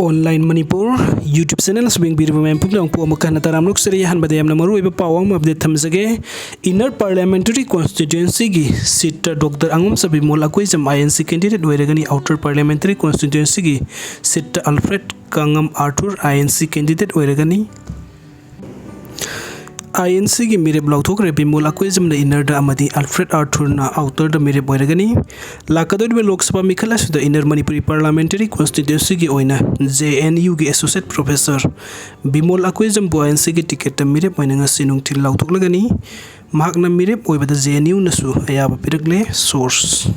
Online Manipur YouTube channel swing bir bam pumlang po makan taram lok seri han badayam na maru iba pawang update thamjage Inner Parliamentary Constituency gi seat Dr Angomcha Bimol Akoijam INC candidate oiragani Outer Parliamentary Constituency gi seat Alfred Kangam Arthur INC candidate oiragani INC gi mere blog thok re Bimol Akoijam na inner da amadi Alfred Arthur na outer da mere boiragani lakadoi be Lok Sabha mikhala su da Inner Manipuri Parliamentary Constituency gi oina JNU gi associate professor Bimol Akoijam bo INC gi ticket da mere boina sinung til law thok lagani mahakna mere boibada JNU na su ayaba piragle source